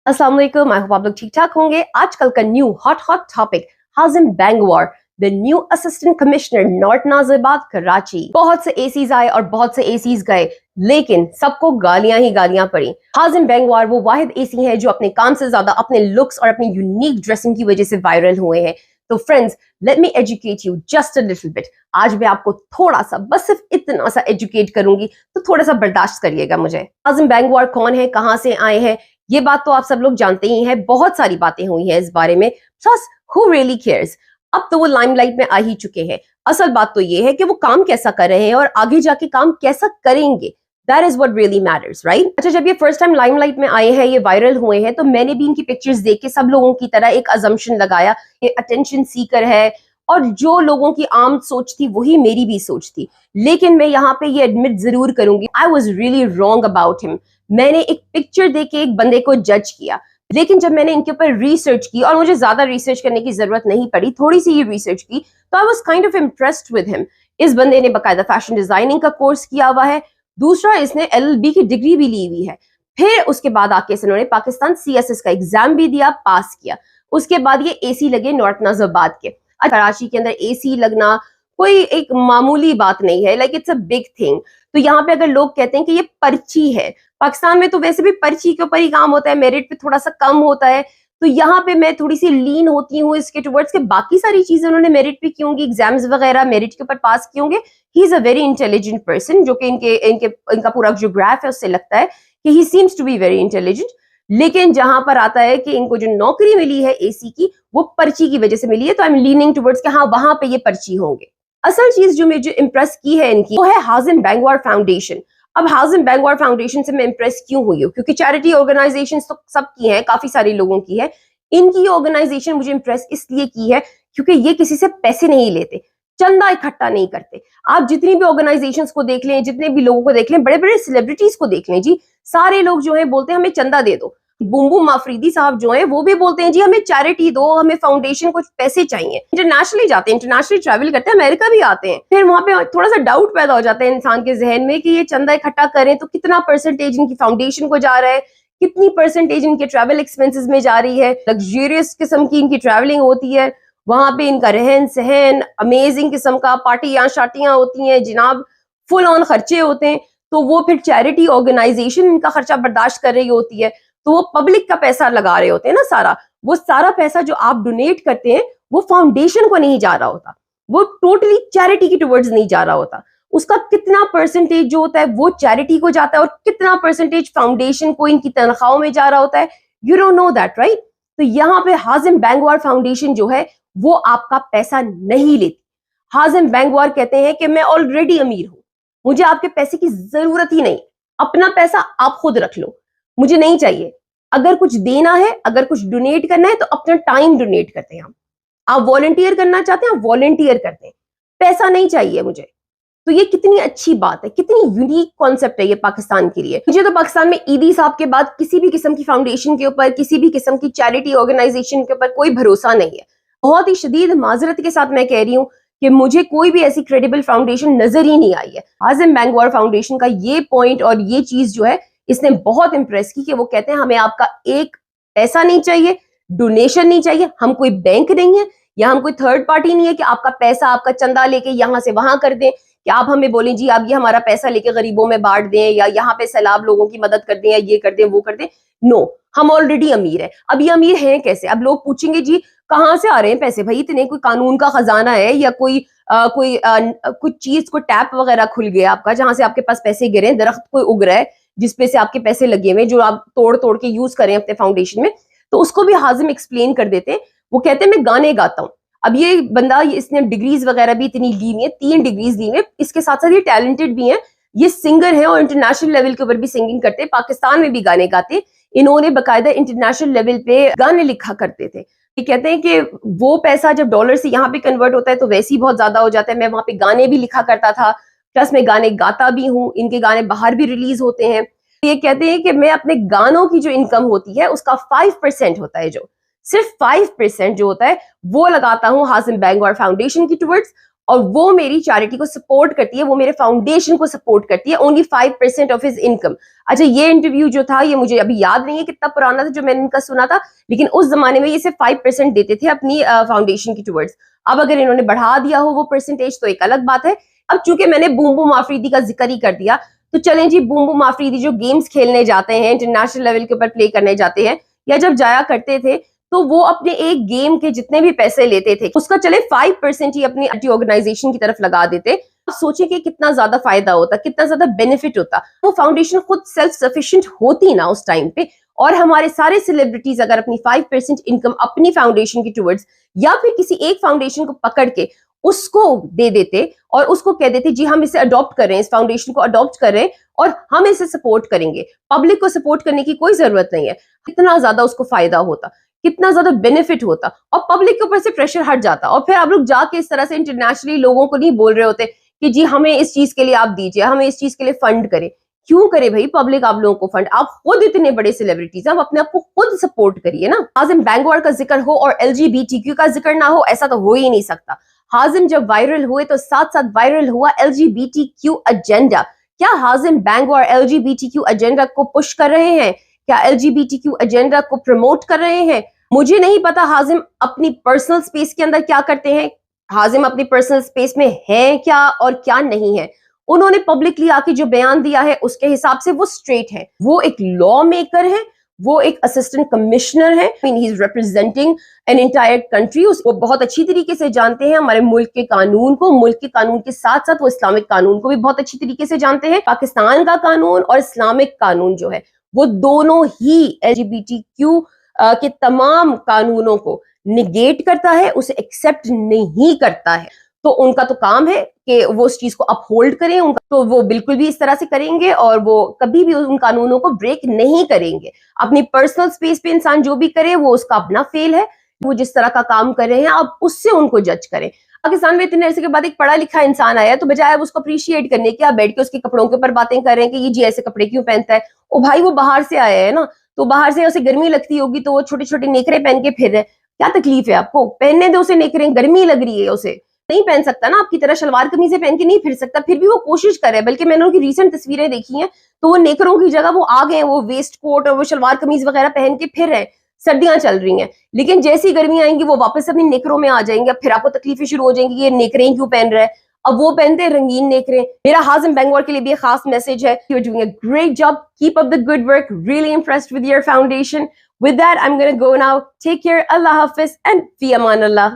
अस्सलाम वालेकुम, I hope आप लोग ठीक ठाक होंगे। आजकल का new hot topic Hazim Bangwar, the new assistant commissioner north Nazimabad Karachi. बहुत से एसीज आए और बहुत से एसीज गए, लेकिन सबको गालियां ही गालियां पड़ी। हाजिम बैंगवार वो वाहिद एसी है जो अपने काम से ज्यादा अपने लुक्स और अपनी यूनिक ड्रेसिंग की वजह से वायरल हुए हैं। तो friends, let me educate you just a little bit. आज मैं आपको थोड़ा सा, बस सिर्फ इतना सा एजुकेट करूंगी, तो थोड़ा सा बर्दाश्त करिएगा मुझे। हाजिम बैंगवार कौन है, कहां से आए हैं, ये बात तो आप सब लोग जानते ही हैं। बहुत सारी बातें हुई हैं इस बारे में। प्लस हु रियली केयर्स, अब तो वो लाइमलाइट में आ ही चुके हैं। असल बात तो ये है कि वो काम कैसा कर रहे हैं और आगे जाके काम कैसा करेंगे। That is what really matters, right? अच्छा, जब ये फर्स्ट टाइम लाइमलाइट में आए हैं, ये वायरल हुए हैं, तो मैंने भी इनकी पिक्चर्स देख के सब लोगों की तरह एक अजम्पशन लगाया, ये अटेंशन सीकर है। और जो लोगों की आम सोच थी वही मेरी भी सोच थी। लेकिन मैं यहाँ पे ये एडमिट जरूर करूंगी, I was really wrong about him. मैंने एक पिक्चर देख के एक बंदे को जज किया, लेकिन जब मैंने इनके ऊपर रिसर्च की, और मुझे ज्यादा रिसर्च करने की जरूरत नहीं पड़ी, थोड़ी सी ही रिसर्च की, तो I was kind of impressed with him. इस बंदे ने बाकायदा फैशन डिजाइनिंग का कोर्स किया हुआ है। दूसरा, इसने एलएलबी की डिग्री भी ली हुई है। फिर उसके बाद आके इन्होंने पाकिस्तान सीएसएस का एग्जाम भी दिया, पास किया। उसके बाद ये एसी लगे नॉर्थ नाजिबाद के। कराची के अंदर एसी लगना कोई एक मामूली बात नहीं है, like it's a big thing. तो यहाँ पे अगर लोग कहते हैं कि ये पर्ची है, पाकिस्तान में तो वैसे भी पर्ची के ऊपर ही काम होता है, मेरिट पे थोड़ा सा कम होता है, तो यहाँ पे मैं थोड़ी सी लीन होती हूँ इसके टुवर्ड्स के। बाकी सारी चीजें उन्होंने मेरिट पे की होंगी, एग्जाम्स वगैरह मेरिट के ऊपर पास किए होंगे। He is a very intelligent person, जो कि इनका पूरा जो ग्राफ है उससे लगता है कि he seems to be very intelligent. लेकिन जहां पर आता है कि इनको जो नौकरी मिली है एसी की, वो पर्ची की वजह से मिली है, तो आई एम लीनिंग टुवर्ड्स कि हाँ, वहां पे ये पर्ची होंगे। असल चीज जो मुझे इम्प्रेस की है इनकी, वो है हाजिम बैंगवार फाउंडेशन। अब हाजिम बैंगवार फाउंडेशन से मैं इम्प्रेस क्यों हुई हूँ? क्योंकि चैरिटी ऑर्गेनाइजेशन तो सबकी है, काफी सारे लोगों की है। इनकी ऑर्गेनाइजेशन मुझे इम्प्रेस इसलिए की है क्योंकि ये किसी से पैसे नहीं लेते, चंदा इकट्ठा नहीं करते। आप जितनी भी ऑर्गेनाइजेशंस को देख लें, जितने भी लोगों को देख लें, बड़े बड़े सेलिब्रिटीज को देख लें जी, सारे लोग जो है बोलते हैं हमें चंदा दे दो। बुम बुम आफरीदी साहब जो हैं वो भी बोलते हैं जी हमें चैरिटी दो, हमें फाउंडेशन कुछ पैसे चाहिए। इंटरनेशनली जाते हैं, इंटरनेशनली ट्रैवल करते हैं, अमेरिका भी आते हैं। फिर वहां पे थोड़ा सा डाउट पैदा हो जाता है इंसान के जहन में कि ये चंदा इकट्ठा करें तो कितना परसेंटेज इनकी फाउंडेशन को जा रहा है, कितनी परसेंटेज इनके ट्रैवल एक्सपेंसेस में जा रही है। लग्जरियस किस्म की इनकी ट्रैवलिंग होती है, वहां पे इनका रहन सहन अमेजिंग किस्म का, पार्टियां शार्टियां होती हैं जनाब, फुल ऑन खर्चे होते हैं। तो वो फिर चैरिटी ऑर्गेनाइजेशन इनका खर्चा बर्दाश्त कर रही होती है, तो वो पब्लिक का पैसा लगा रहे होते हैं ना सारा। वो सारा पैसा जो आप डोनेट करते हैं वो फाउंडेशन को नहीं जा रहा होता, वो टोटली चैरिटी की टुवर्ड्स नहीं जा रहा होता। उसका कितना परसेंटेज जो होता है वो चैरिटी को जाता है और कितना परसेंटेज फाउंडेशन को इनकी तनख्वाहों में जा रहा होता है, you don't know that, right? तो यहाँ पे हाजिम बैंगवार फाउंडेशन जो है वो आपका पैसा नहीं लेती। हाजिम बैंगवार कहते हैं कि मैं ऑलरेडी अमीर हूं, मुझे आपके पैसे की जरूरत ही नहीं, अपना पैसा आप खुद रख लो, मुझे नहीं चाहिए। अगर कुछ देना है, अगर कुछ डोनेट करना है तो अपना टाइम डोनेट करते हैं हम। आप वॉलंटियर करना चाहते हैं, आप वॉलंटियर करते हैं, पैसा नहीं चाहिए मुझे। तो ये कितनी अच्छी बात है, कितनी यूनिक कॉन्सेप्ट है ये पाकिस्तान के लिए। मुझे तो पाकिस्तान में ईदी साहब के बाद किसी भी किस्म की फाउंडेशन के ऊपर, किसी भी किस्म की चैरिटी ऑर्गेनाइजेशन के ऊपर कोई भरोसा नहीं है। बहुत ही शदीद माजरत के साथ मैं कह रही हूँ कि मुझे कोई भी ऐसी क्रेडिबल फाउंडेशन नजर ही नहीं आई है। हाजिम बैंगवार फाउंडेशन का ये पॉइंट और ये चीज जो है इसने बहुत इंप्रेस की कि वो कहते हैं हमें आपका एक पैसा नहीं चाहिए, डोनेशन नहीं चाहिए, हम कोई बैंक नहीं है या हम कोई थर्ड पार्टी नहीं है कि आपका पैसा, आपका चंदा लेके यहां से वहां कर दें, कि आप हमें बोलें जी आप ये हमारा पैसा लेके गरीबों में बांट दें या यहाँ पे सैलाब लोगों की मदद कर दें या ये कर दें वो कर दें। नो, हम ऑलरेडी अमीर है। अब ये अमीर हैं कैसे? अब लोग पूछेंगे जी कहाँ से आ रहे हैं पैसे? भाई इतने कोई कानून का खजाना है या कुछ चीज को टैप वगैरह खुल गया आपका जहां से आपके पास पैसे गिरे, दरख्त कोई उग रहा है जिसपे से आपके पैसे लगे हुए जो आप तोड़ तोड़ के यूज करें अपने फाउंडेशन में? तो उसको भी हाजिम एक्सप्लेन कर देते हैं। वो कहते हैं मैं गाने गाता हूँ। अब ये बंदा, इसने डिग्रीज वगैरह भी इतनी ली हुई है, 3 डिग्रीज ली हुई है, इसके साथ साथ ये टैलेंटेड भी है, ये सिंगर है और इंटरनेशनल लेवल के ऊपर भी सिंगिंग करते हैं, पाकिस्तान में भी गाने गाते। इन्होंने बाकायदा इंटरनेशनल लेवल पे गाने लिखा करते थे। ये कहते हैं कि वो पैसा जब डॉलर से यहाँ पे कन्वर्ट होता है तो वैसे ही बहुत ज्यादा हो जाता है। मैं वहां पे गाने भी लिखा करता था, प्लस मैं गाने गाता भी हूँ, इनके गाने बाहर भी रिलीज होते हैं। ये कहते हैं कि मैं अपने गानों की जो इनकम होती है उसका 5% होता है, जो सिर्फ 5% जो होता है वो लगाता हूँ हाजिम बैंगवार फाउंडेशन की टुवर्ड्स, और वो मेरी चैरिटी को सपोर्ट करती है, वो मेरे फाउंडेशन को सपोर्ट करती है, ओनली 5% ऑफ हिज इनकम। अच्छा, ये इंटरव्यू जो था, ये मुझे अभी याद नहीं है कितना पुराना था जो मैंने इनका सुना था, लेकिन उस जमाने में ये सिर्फ 5% देते थे अपनी फाउंडेशन की टुवर्ड्स। अब अगर इन्होंने बढ़ा दिया हो वो परसेंटेज तो एक अलग बात है। अब चूंकि मैंने बूम बूम आफरीदी का जिक्र ही कर दिया, तो चलें जी, बूम बूम आफरीदी जो गेम्स खेलने जाते हैं, इंटरनेशनल लेवल के ऊपर प्ले करने जाते हैं, या जब जाया करते थे, तो वो अपने एक गेम के जितने भी पैसे लेते थे उसका चले 5% ही अपनी ऑर्गेनाइजेशन की तरफ लगा देते। आप सोचिए कि कितना ज्यादा फायदा होता, कितना ज्यादा बेनिफिट होता। वो फाउंडेशन खुद सेल्फ सफिशिएंट होती ना उस टाइम पे, और हमारे सारे सेलिब्रिटीज अगर अपनी 5% इनकम अपनी फाउंडेशन की टुवर्ड्स या फिर किसी एक फाउंडेशन को पकड़ के उसको दे देते और उसको कह देते जी हम इसे अडॉप्ट कर रहे हैं, इस फाउंडेशन को अडॉप्ट कर रहे हैं और हम इसे सपोर्ट करेंगे, पब्लिक को सपोर्ट करने की कोई जरूरत नहीं है, कितना ज्यादा उसको फायदा होता, कितना ज्यादा बेनिफिट होता, और पब्लिक के ऊपर से प्रेशर हट जाता। और फिर आप लोग जाके इस तरह से इंटरनेशनली लोगों को नहीं बोल रहे होते कि जी हमें इस चीज के लिए आप दीजिए, हमें इस चीज के लिए फंड करें। क्यों करे भाई पब्लिक आप लोगों को फंड? आप खुद इतने बड़े सेलिब्रिटीज, आप अपने आप को खुद सपोर्ट करिए ना। हाजिम बैंगवार का जिक्र हो और LGBTQ का जिक्र ना हो, ऐसा तो हो ही नहीं सकता। हाजिम जब वायरल हुए तो साथ साथ वायरल हुआ LGBTQ एजेंडा। क्या हाजिम बैंगवार LGBTQ एजेंडा को पुश कर रहे हैं? क्या LGBTQ एजेंडा को प्रमोट कर रहे हैं? मुझे नहीं पता हाजिम अपनी पर्सनल स्पेस के अंदर क्या करते हैं, हाजिम अपनी पर्सनल स्पेस में है क्या और क्या नहीं है। उन्होंने पब्लिकली आके जो बयान दिया है उसके हिसाब से वो स्ट्रेट है, वो एक लॉ मेकर है, वो एक असिस्टेंट कमिश्नर है, he is representing an entire country. वो बहुत अच्छी तरीके से जानते हैं हमारे मुल्क के कानून को, मुल्क के कानून के साथ साथ वो इस्लामिक कानून को भी बहुत अच्छी तरीके से जानते हैं। पाकिस्तान का कानून और इस्लामिक कानून जो है वो दोनों ही LGBTQ के तमाम कानूनों को निगेट करता है, उसे एक्सेप्ट नहीं करता है। तो उनका तो काम है कि वो उस चीज को अपहोल्ड करें, उनका तो वो बिल्कुल भी इस तरह से करेंगे और वो कभी भी उन कानूनों को ब्रेक नहीं करेंगे। अपनी पर्सनल स्पेस पे इंसान जो भी करे वो उसका अपना फेल है, वो जिस तरह का काम कर रहे हैं आप उससे उनको जज करें। पाकिस्तान में इतने अरसे के बाद एक पढ़ा लिखा इंसान आया, तो बजाय अब उसको अप्रिशिएट करने के आप बैठ के उसके कपड़ों के ऊपर बातें कर रहे हैं कि ये जी ऐसे कपड़े क्यों पहनता है। ओ भाई, वो बाहर से आया है ना, तो बाहर से उसे गर्मी लगती होगी तो वो छोटे छोटे नेकरे पहन के फिर रहे, क्या तकलीफ है आपको? पहनने दो उसे नेकरे, गर्मी लग रही है उसे, नहीं पहन सकता ना आपकी तरह शलवार कमीजें पहन के नहीं फिर सकता, फिर भी वो कोशिश कर रहा है। बल्कि मैंने उनकी रीसेंट तस्वीरें देखी हैं तो वो नेकरों की जगह वो आ गए, वो वेस्ट कोट और वो शलवार कमीज वगैरह पहन के फिर रहे। सर्दियां चल रही हैं, लेकिन जैसी गर्मी आएंगी वो वापस अपनी नेकरों में आ जाएंगे। अब फिर आपको तकलीफें शुरू हो जाएंगी, ये नेकरें क्यों पहन रहा है। अब वो पहनते हैं रंगीन नेकरें। मेरा हाजिम बैंगवार के लिए भी एक खास मैसेज है, you are doing a great job, keep up the good work, really impressed with your foundation. With that, I'm going to go now. Take care. Allah Hafiz and fi aman Allah.